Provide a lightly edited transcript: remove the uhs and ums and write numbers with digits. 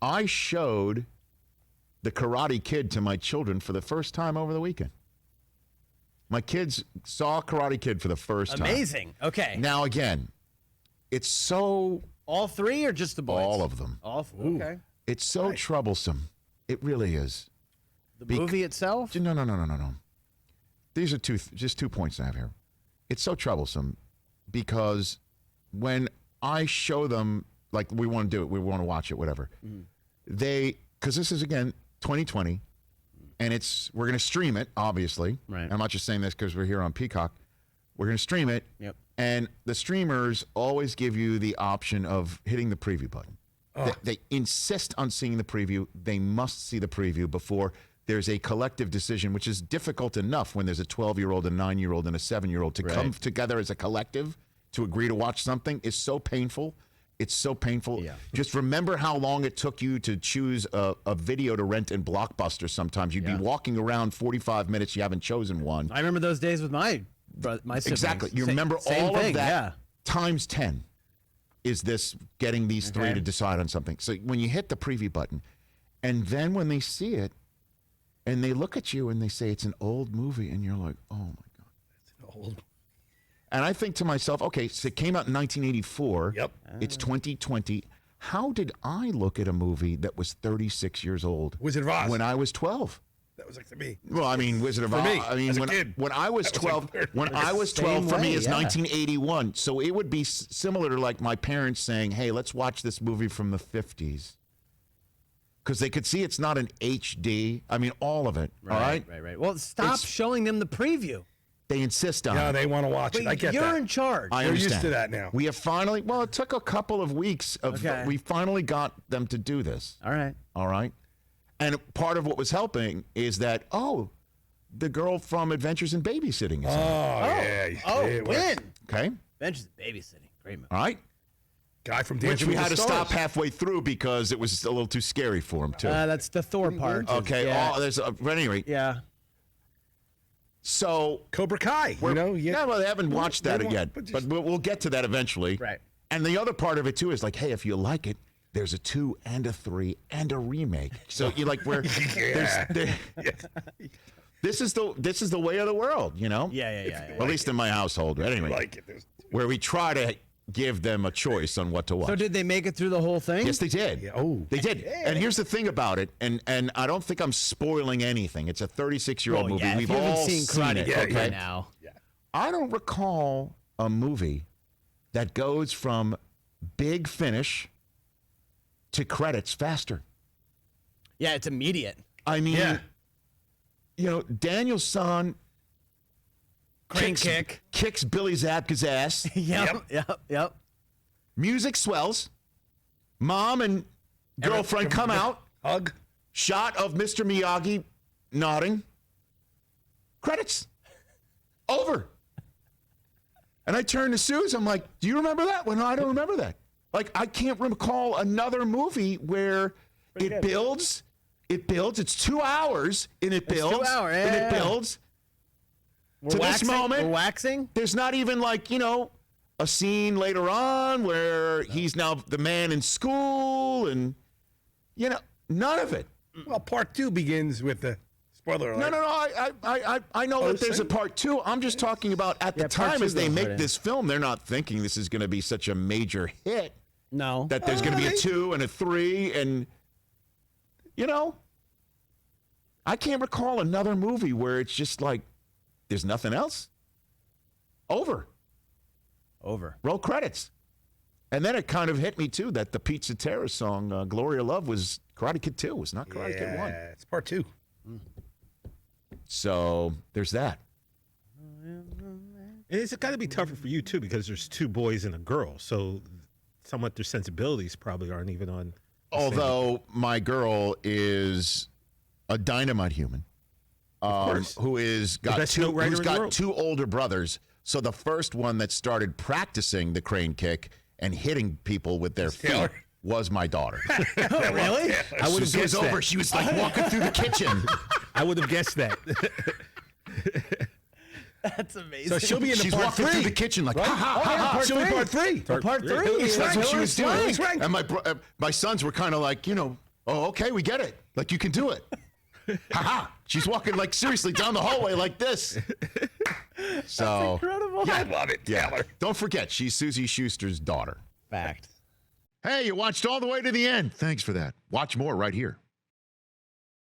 I showed The Karate Kid to my children for the first time over the weekend. My kids saw Karate Kid for the first time. Amazing. Okay. Now, again, it's so... All three or just the boys? All of them. All okay. It's so troublesome. It really is. The movie itself? No. These are just 2 points I have here. It's so troublesome because when I show them, like, we want to do it, we want to watch it, whatever, because this is, again, 2020, and we're going to stream it, obviously. Right. I'm not just saying this because we're here on Peacock. We're going to stream it. Yep. And the streamers always give you the option of hitting the preview button. Oh. They insist on seeing the preview. They must see the preview before there's a collective decision, which is difficult enough when there's a 12-year-old, a 9-year-old, and a 7-year-old to come together as a collective to agree to watch something is so painful. It's so painful. Yeah. Just remember how long it took you to choose a video to rent in Blockbuster sometimes. You'd be walking around 45 minutes. You haven't chosen one. I remember those days with my siblings. Exactly. You remember all of that times 10 is this getting these three to decide on something. So when you hit the preview button, and then when they see it, and they look at you and they say it's an old movie, and you're like, oh, my God. It's an old. And I think to myself, okay, so it came out in 1984. Yep. It's 2020. How did I look at a movie that was 36 years old? Wizard of Oz. When I was 12. That was like to me. Well, I mean, Wizard of Oz. I mean, when I was 12, for me is 1981. So it would be similar to like my parents saying, "Hey, let's watch this movie from the 50s," because they could see it's not an HD. I mean, all of it. All right. Right. Well, stop showing them the preview. They insist on it. Yeah, they want to watch it. I get that. You're in charge. I understand. They're used to that now. We have finally. Well, it took a couple of weeks. We finally got them to do this. All right. And part of what was helping is that, the girl from Adventures in Babysitting is Win. Okay. Adventures in Babysitting. Great movie. All right. Guy from Which Dancing we with had the to Stars. stop halfway through because it was a little too scary for him, too. That's the Thor part. Okay. Yeah. But anyway. Yeah. So. Cobra Kai. Well, they haven't watched that yet. But we'll get to that eventually. Right. And the other part of it, too, is like, hey, if you like it, there's a 2 and a 3 and a remake. So you like where this is the way of the world, you know? Yeah. At least in my household. Anyway, where we try to give them a choice on what to watch. So did they make it through the whole thing? Yes, they did. Yeah. They did. Yeah. And here's the thing about it, and I don't think I'm spoiling anything. It's a 36-year-old movie. Yeah, We've all seen Karate it. Kid now. Yeah. I don't recall a movie that goes from big finish to credits faster. Yeah, it's immediate. I mean, Daniel San kicks Billy Zabka's ass. Yep. Music swells. Mom and girlfriend come out. Hug. Shot of Mr. Miyagi nodding. Credits. Over. And I turn to Suze. I'm like, do you remember that? Well, no, I don't remember that. Like, I can't recall another movie where it builds. It's 2 hours, and it builds. It's 2 hours, and it builds. To this moment, we're waxing. There's not even like, a scene later on where he's now the man in school, and none of it. Well, part 2 begins with the spoiler alert. No. I know that there's a part 2. I'm just talking about at the time as they make this film, they're not thinking this is going to be such a major hit. No. That there's going to be a 2 and a 3, and I can't recall another movie where it's just like there's nothing else. Over. Roll credits. And then it kind of hit me too that the Pizza Terror song Gloria Love was Karate Kid 2, was not Karate Kid 1. Yeah, it's part 2. So there's that. And it's got to be tougher for you too because there's 2 boys and a girl, so somewhat their sensibilities probably aren't even on. Although my girl is a dynamite human, who's got 2 older brothers. So the first one that started practicing the crane kick and hitting people with their feet was my daughter. Really? I would have guessed that. She was like walking through the kitchen. I would have guessed that. That's amazing. So she'll be in She's part 3. walking through the kitchen like, ha. She'll be part 3. Part 3. That's what she was doing. Right. And my sons were kind of like, Oh, okay, we get it. Like you can do it. Ha-ha. She's walking like seriously down the hallway like this. So Incredible. I love it, Taylor. don't forget, she's Susie Schuster's daughter. Fact. Hey, you watched all the way to the end. Thanks for that. Watch more right here.